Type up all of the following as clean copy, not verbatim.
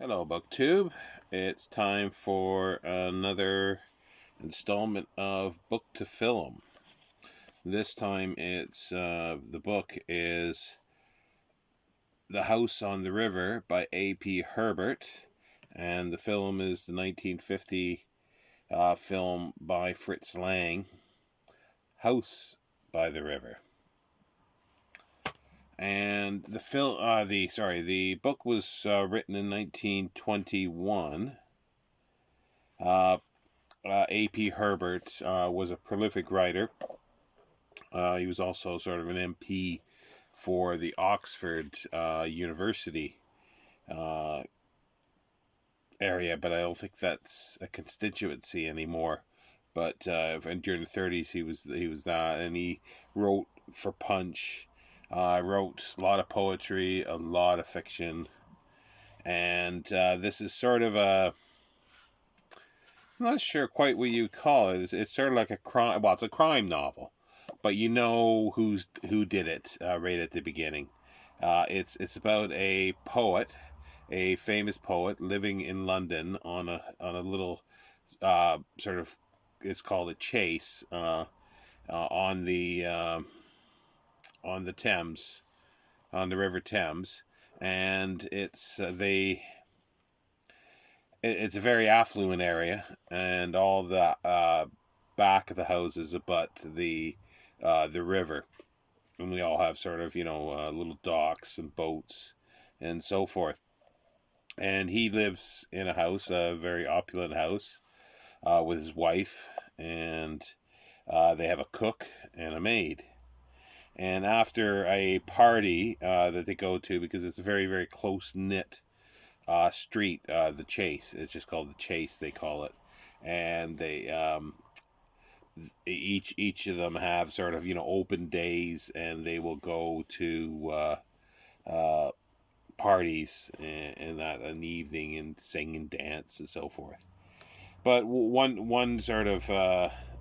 Hello, BookTube. It's time for another installment of Book to Film. This time the book is The House on the River by A.P. Herbert, and the film is the 1950 film by Fritz, House by the River. And the book was written in 1921. A.P. Herbert was a prolific writer. He was also sort of an MP for the Oxford University area, but I don't think that's a constituency anymore. But and during the 30s, he was that, and he wrote for Punch. Wrote a lot of poetry, a lot of fiction, and this is sort of a, I'm not sure quite what you call it. It's sort of like a crime. Well, it's a crime novel, but you know who did it right at the beginning. It's about a poet, a famous poet living in London on a little sort of, it's called a chase on the Thames, on the River Thames, and it's a very affluent area, and all the back of the houses abut the river, and we all have sort of little docks and boats and so forth. And he lives in a house, a very opulent house, with his wife, and they have a cook and a maid. And after a party that they go to, because it's a very, very close knit street, the Chase. It's just called the Chase, they call it. And they each of them have sort of open days, and they will go to parties and that an evening and sing and dance and so forth. But one sort of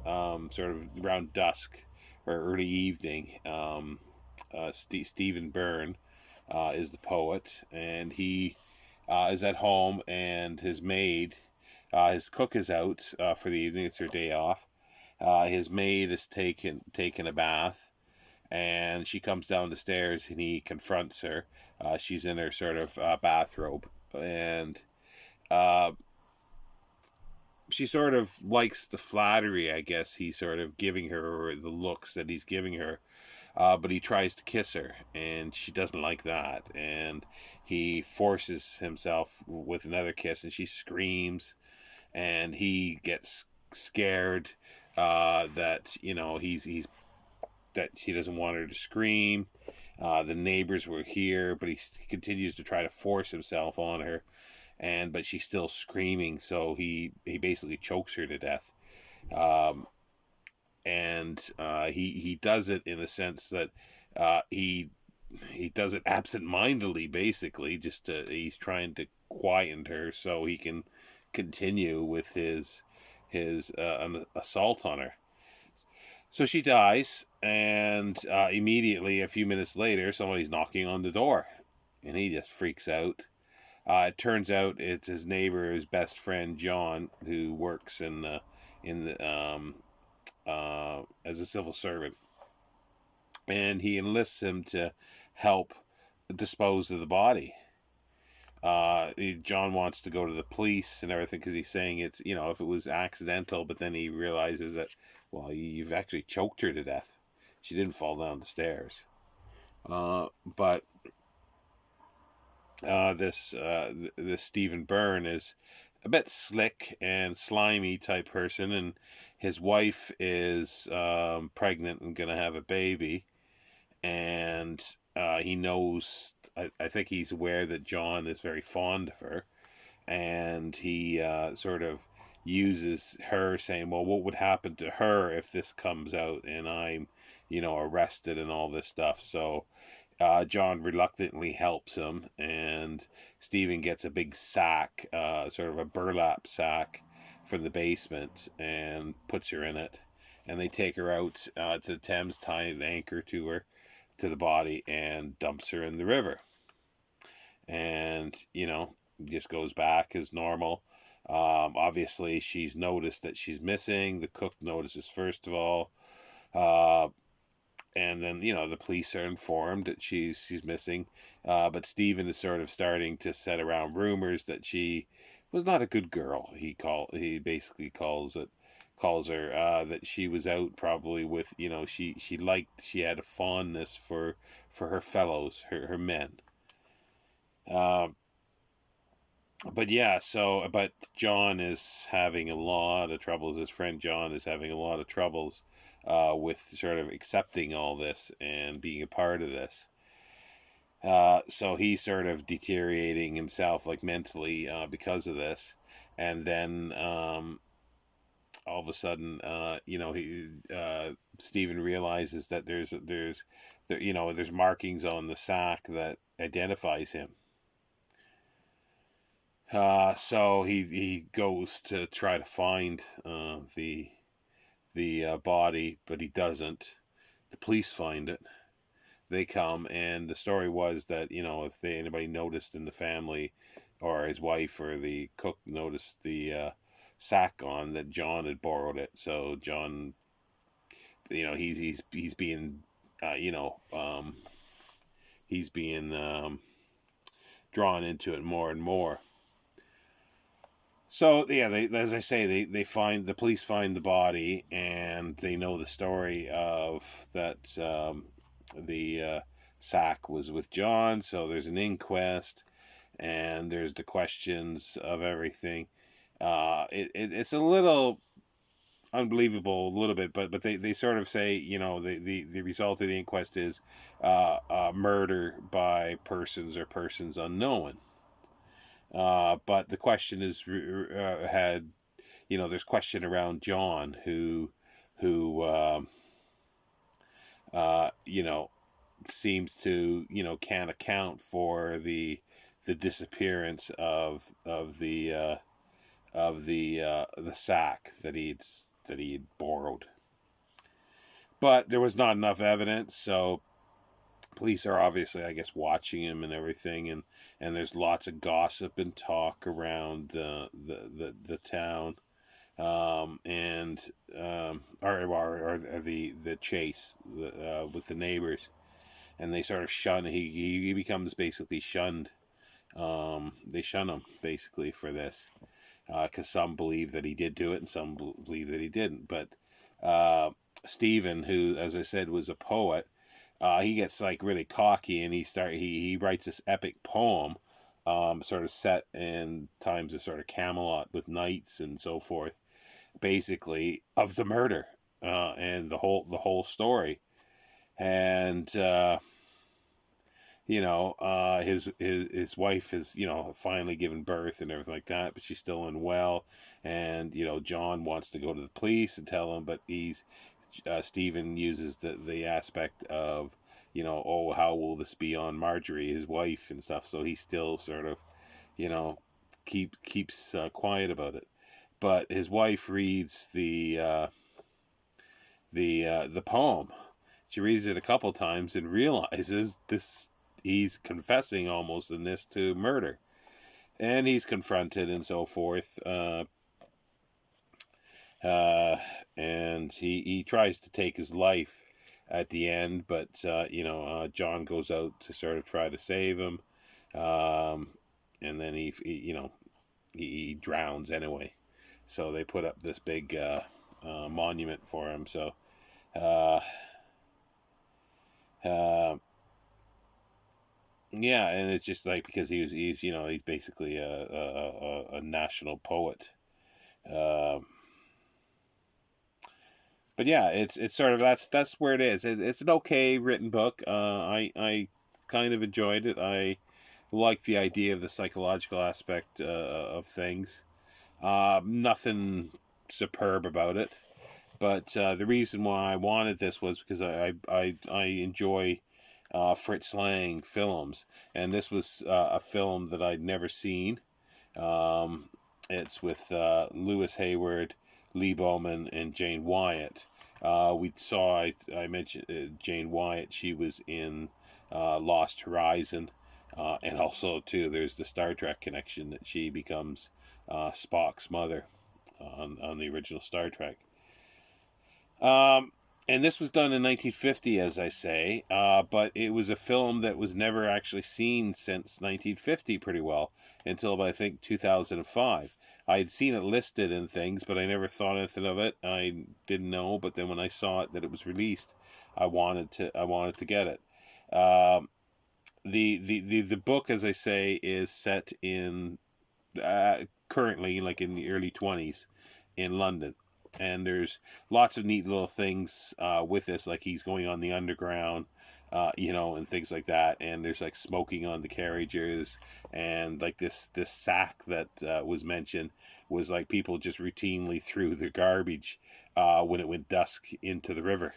around dusk or early evening, Stephen Byrne is the poet, and he is at home, and his maid, his cook is out for the evening. It's her day off. His maid is taken a bath, and she comes down the stairs, and he confronts her. She's in her sort of bathrobe, and she sort of likes the flattery, I guess, he's sort of giving her, or the looks that he's giving her. But he tries to kiss her, and she doesn't like that. And he forces himself with another kiss, and she screams, and he gets scared that he's that she doesn't want her to scream. The neighbors were here, but he continues to try to force himself on her, but she's still screaming. So he basically chokes her to death. And he does it in a sense that he does it absent-mindedly, basically. Just he's trying to quieten her so he can continue with his an assault on her. So she dies, and immediately, a few minutes later, somebody's knocking on the door, and he just freaks out. It turns out it's his neighbor, his best friend John, who works in the as a civil servant, and he enlists him to help dispose of the body. John wants to go to the police and everything, because he's saying it's, if it was accidental, but then he realizes that, well, you've actually choked her to death. She didn't fall down the stairs. But this Stephen Byrne is a bit slick and slimy type person, and his wife is pregnant and gonna have a baby, and he knows. I think he's aware that John is very fond of her, and he sort of uses her, saying, "Well, what would happen to her if this comes out and I'm, arrested and all this stuff?" So John reluctantly helps him, and Stephen gets a big sack, sort of a burlap sack, from the basement, and puts her in it, and they take her out to the Thames, tie an anchor to the body, and dumps her in the river. And just goes back as normal. Obviously, she's noticed that she's missing. The cook notices first of all, uh, and then the police are informed that she's missing. But Stephen is sort of starting to set around rumors that she was not a good girl. He basically calls her that she was out probably with she had a fondness for her fellows, her men. Um, but yeah, but John is having a lot of troubles. His friend John is having a lot of troubles with sort of accepting all this and being a part of this. So he's sort of deteriorating himself, like mentally, because of this. And then all of a sudden, Stephen realizes that there's markings on the sack that identifies him. So he goes to try to find the body, but he doesn't. The police find it. They come, and the story was that if anybody noticed in the family, or his wife or the cook noticed the sack on, that John had borrowed it. So John, he's being, he's being drawn into it more and more. So yeah, as I say, the police find the body, and they know the story of that the sack was with John. So there's an inquest, and there's the questions of everything. It's a little unbelievable, a little bit, but they sort of say the result of the inquest is murder by persons unknown. But the question is there's question around John who seems to can't account for the disappearance of the sack that he'd borrowed. But there was not enough evidence, so police are obviously, I guess, watching him and everything, and there's lots of gossip and talk around the town, and or the chase with the neighbors, and they sort of shun. He becomes basically shunned. They shun him basically for this, because some believe that he did do it and some believe that he didn't. But Stephen, who, as I said, was a poet, he gets like really cocky, and he writes this epic poem, sort of set in times of sort of Camelot with knights and so forth, basically of the murder, and the whole story, and his wife has finally given birth and everything like that, but she's still unwell, and John wants to go to the police and tell him, but Stephen uses the aspect of oh, how will this be on Marjorie, his wife, and stuff, so he still sort of keeps quiet about it. But his wife reads the poem. She reads it a couple times and realizes he's confessing almost in this to murder, and he's confronted and so forth. And he tries to take his life at the end, but John goes out to sort of try to save him, and then he drowns anyway. So they put up this big monument for him. So yeah, and it's just like, because he's basically a national poet. But yeah, it's sort of that's where it is. It's an okay written book. I kind of enjoyed it. I like the idea of the psychological aspect of things. Nothing superb about it, but the reason why I wanted this was because I enjoy Fritz Lang films, and this was a film that I'd never seen. It's with Lewis Hayward, Lee Bowman, and Jane Wyatt. I mentioned Jane Wyatt. She was in Lost Horizon. And also too, there's the Star Trek connection that she becomes Spock's mother on the original Star Trek. Um, and this was done in 1950, as I say, but it was a film that was never actually seen since 1950 pretty well until about, I think, 2005. I had seen it listed in things, but I never thought anything of it. I didn't know, but then when I saw it that it was released, I wanted to get it. Um, the book, as I say, is set in currently like in the early 20s in London. And there's lots of neat little things with this, like he's going on the underground, and things like that. And there's like smoking on the carriages, and like this sack that was mentioned was like people just routinely threw the garbage when it went dusk into the river,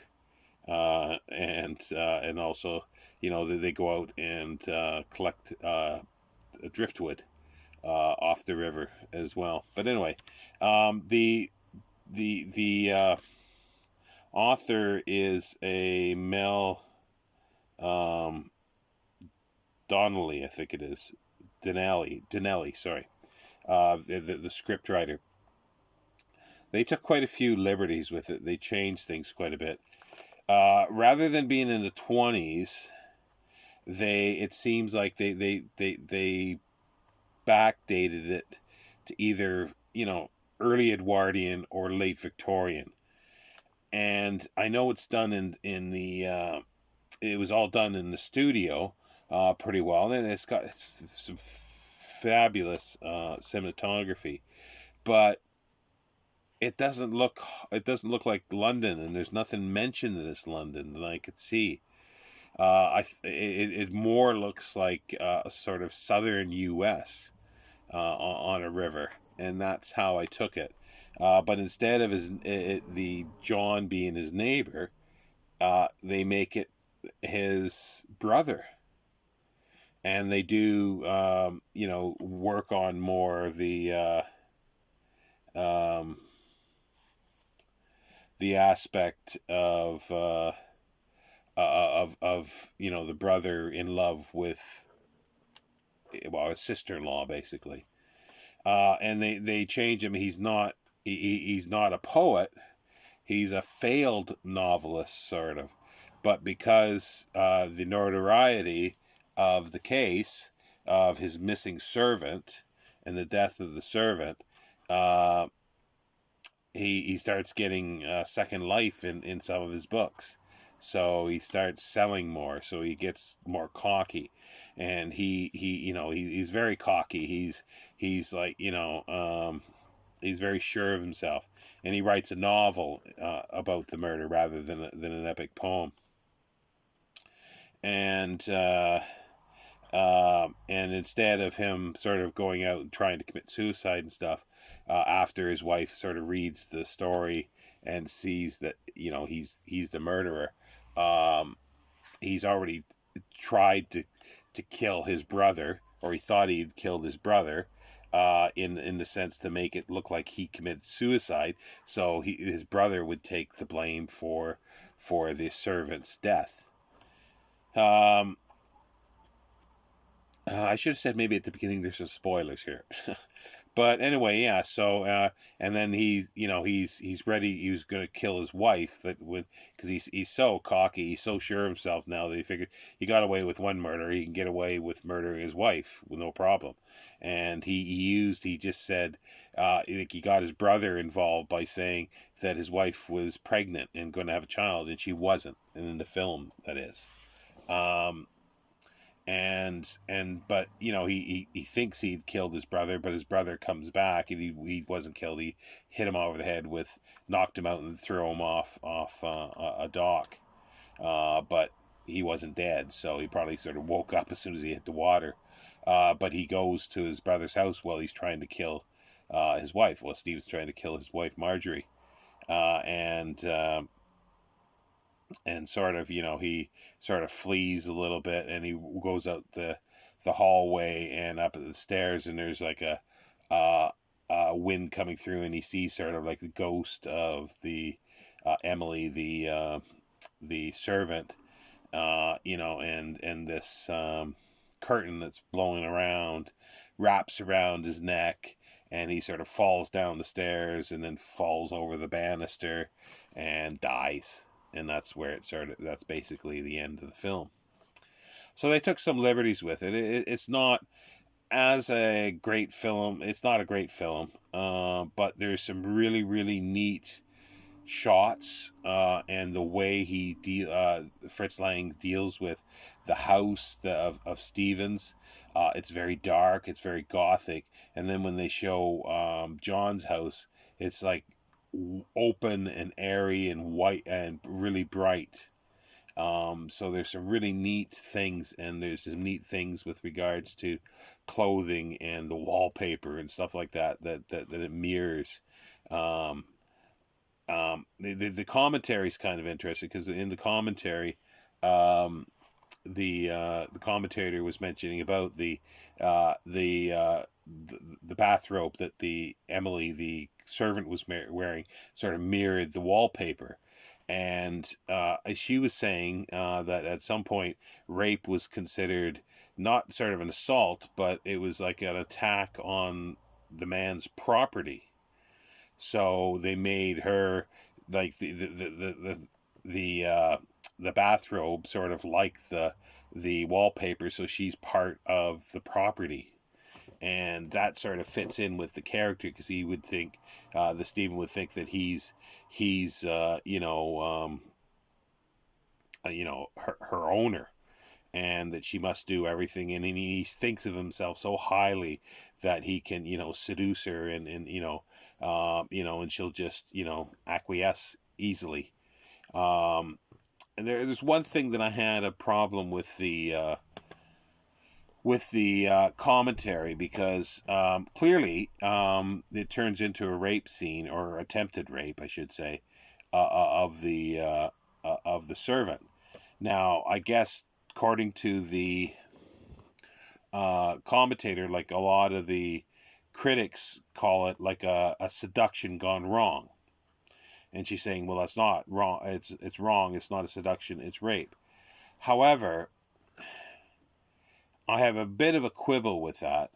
and also they go out and collect driftwood off the river as well. But anyway, the author is a Mel um, Donnelly, I think it is. Denelli, sorry. The script writer. They took quite a few liberties with it. They changed things quite a bit. Rather than being in the 20s, it seems like they backdated it to either early Edwardian or late Victorian. And I know it's done in the it was all done in the studio pretty well, and it's got some fabulous cinematography, but it doesn't look like London, and there's nothing mentioned in this London that I could see. It more looks like a sort of southern U.S. On a river, and that's how I took it. But instead of the John being his neighbor, they make it his brother, and they do work on more of um, the aspect of the brother in love with, well, his sister-in-law basically. And they change him. He's not a poet. He's a failed novelist, sort of. But because the notoriety of the case of his missing servant and the death of the servant, uh, he starts getting second life in some of his books. So he starts selling more. So he gets more cocky, and he's very cocky. He's like he's very sure of himself, and he writes a novel about the murder rather than an epic poem. And and instead of him sort of going out and trying to commit suicide and stuff, after his wife sort of reads the story and sees that he's the murderer, um, he's already tried to kill his brother, or he thought he'd killed his brother, in the sense to make it look like he committed suicide, so his brother would take the blame for the servant's death. Um, I should have said maybe at the beginning there's some spoilers here. But anyway, yeah. So and then he's ready. He was gonna kill his wife. Because he's so cocky. He's so sure of himself now that he figured he got away with one murder. He can get away with murdering his wife with no problem. And he just said, like he got his brother involved by saying that his wife was pregnant and going to have a child, and she wasn't. And in the film, that is. Um, and but he thinks he'd killed his brother, but his brother comes back, and he wasn't killed. He hit him over the head with, knocked him out and threw him off a dock, but he wasn't dead, so he probably sort of woke up as soon as he hit the water. But he goes to his brother's house while he's trying to kill his wife. Well, Steve's trying to kill his wife Marjorie, and sort of he sort of flees a little bit, and he goes out the hallway and up the stairs, and there's like a wind coming through, and he sees sort of like the ghost of the Emily, the servant, and this curtain that's blowing around, wraps around his neck, and he sort of falls down the stairs and then falls over the banister and dies. And that's where that's basically the end of the film. So they took some liberties with it. It's not as a great film. It's not a great film, but there's some really, really neat shots, and the way Fritz Lang deals with the house of Stevens. It's very dark, it's very gothic, and then when they show John's house, it's like open and airy and white and really bright. So there's some really neat things, and there's some neat things with regards to clothing and the wallpaper and stuff like that it mirrors. Um, the commentary is kind of interesting, because in the commentary, the commentator was mentioning about the bathrobe that the Emily, the servant, was wearing, sort of mirrored the wallpaper. And she was saying that at some point rape was considered not sort of an assault, but it was like an attack on the man's property. So they made her like the bathrobe sort of like the wallpaper, so she's part of the property. And that sort of fits in with the character, because he would think, the Stephen would think that he's her owner, and that she must do everything, and he thinks of himself so highly that he can seduce her, and she'll just acquiesce easily. And there's one thing that I had a problem with the commentary, because clearly it turns into a rape scene, or attempted rape, I should say, of the servant. Now, I guess according to the commentator, like a lot of the critics call it like a seduction gone wrong. And she's saying, well, that's not wrong. It's wrong. It's not a seduction. It's rape. However, I have a bit of a quibble with that,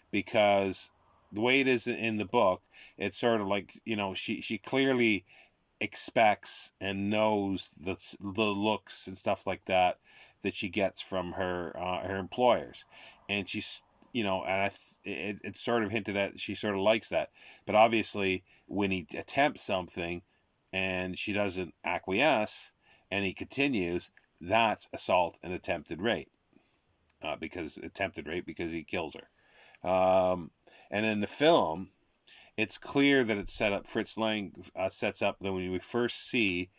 because the way it is in the book, it's sort of like, she clearly expects and knows the looks and stuff like that she gets from her employers, and she's it's sort of hinted at she sort of likes that. But obviously, when he attempts something and she doesn't acquiesce and he continues, that's assault and attempted rape, because he kills her. And in the film, it's clear that it's set up. Fritz Lang sets up that when we first see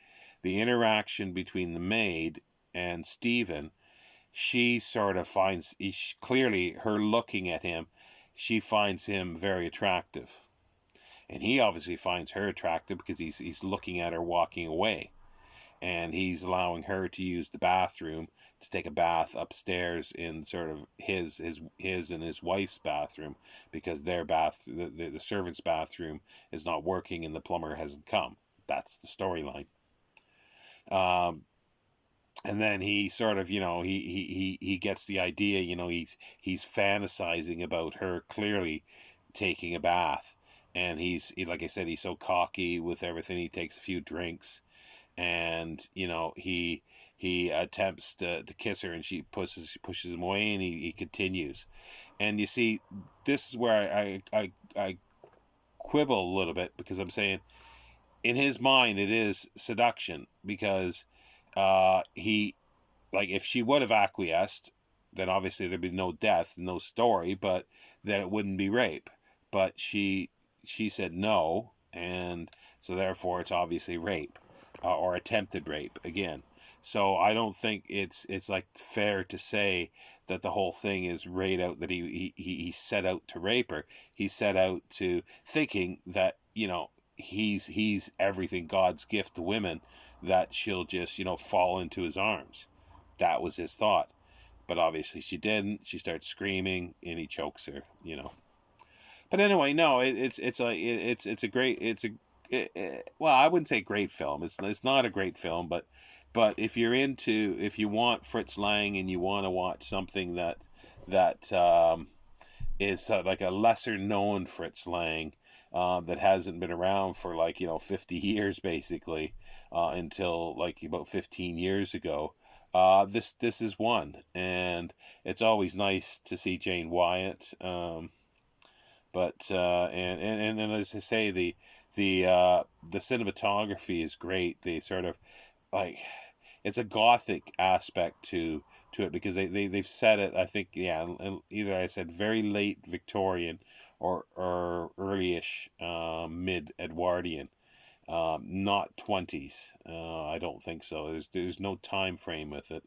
the interaction between the maid and Stephen, she sort of finds, clearly her looking at him, she finds him very attractive. And he obviously finds her attractive, because he's looking at her walking away. And he's allowing her to use the bathroom, to take a bath upstairs in sort of his and his wife's bathroom, because their the servant's bathroom is not working and the plumber hasn't come. That's the storyline. And then he sort of, he gets the idea, he's fantasizing about her clearly taking a bath. And like I said, he's so cocky with everything. He takes a few drinks, and he attempts to kiss her, and she pushes him away, and he continues. And you see, this is where I quibble a little bit, because I'm saying, in his mind, it is seduction, because he, like, if she would have acquiesced, then obviously there'd be no death, no story, but then it wouldn't be rape. But she said no, and so therefore it's obviously rape, or attempted rape again. So I don't think it's like fair to say that the whole thing is right out, that he set out to rape her. He set out to, thinking that he's everything, God's gift to women, that she'll just fall into his arms. That was his thought. But obviously she didn't. She starts screaming, and he chokes her. But anyway, no, well, I wouldn't say great film. It's not a great film, but But if you want Fritz Lang and you want to watch something that is like a lesser known Fritz Lang, that hasn't been around for like 50 years basically, until like about 15 years ago. This is one, and it's always nice to see Jane Wyatt. But and as I say, the cinematography is great. They sort of like, it's a gothic aspect to it, because they've said it, I think, yeah, either I said very late Victorian or early-ish, mid Edwardian, not 20s. I don't think so. There's no time frame with it,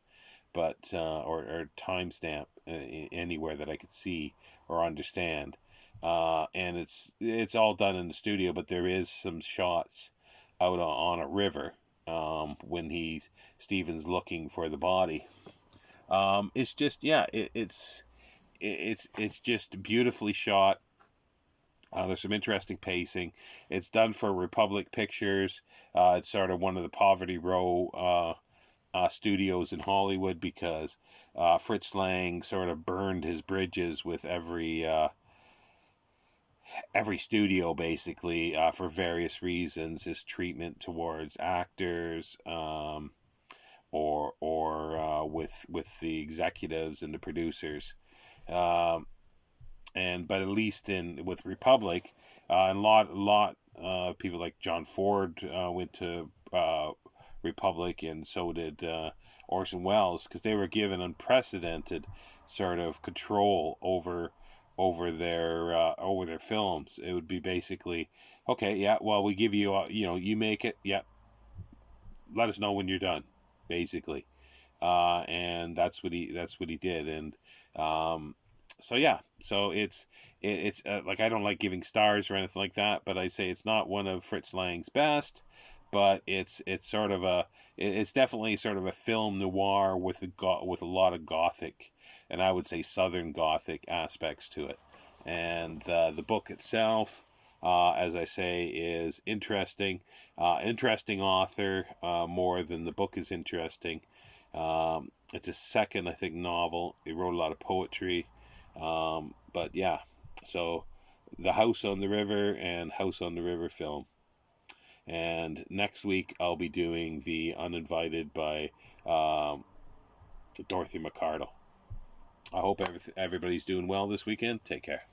but or timestamp anywhere that I could see or understand. And it's all done in the studio, but there is some shots out on a river, when Stephen's looking for the body. It's just, yeah, it's just beautifully shot. There's some interesting pacing. It's done for Republic Pictures. It's sort of one of the Poverty Row studios in Hollywood, because Fritz Lang sort of burned his bridges with every studio basically, for various reasons. His treatment towards actors, or with the executives and the producers. Um, and but at least in with Republic, and a lot people like John Ford went to Republic, and so did Orson Welles, because they were given unprecedented sort of control over their films. It would be basically, okay, yeah, well, we give you, you make it, yeah, let us know when you're done, basically. And that's what he did. And so yeah, so it's like, I don't like giving stars or anything like that, but I say it's not one of Fritz Lang's best, but it's sort of it's definitely sort of a film noir with a lot of gothic, and I would say Southern Gothic aspects to it. And the book itself, as I say, is interesting. Interesting author, more than the book is interesting. It's a second, I think, novel. He wrote a lot of poetry. But yeah, so The House on the River and House on the River film. And next week I'll be doing The Uninvited by Dorothy McCardle. I hope everybody's doing well this weekend. Take care.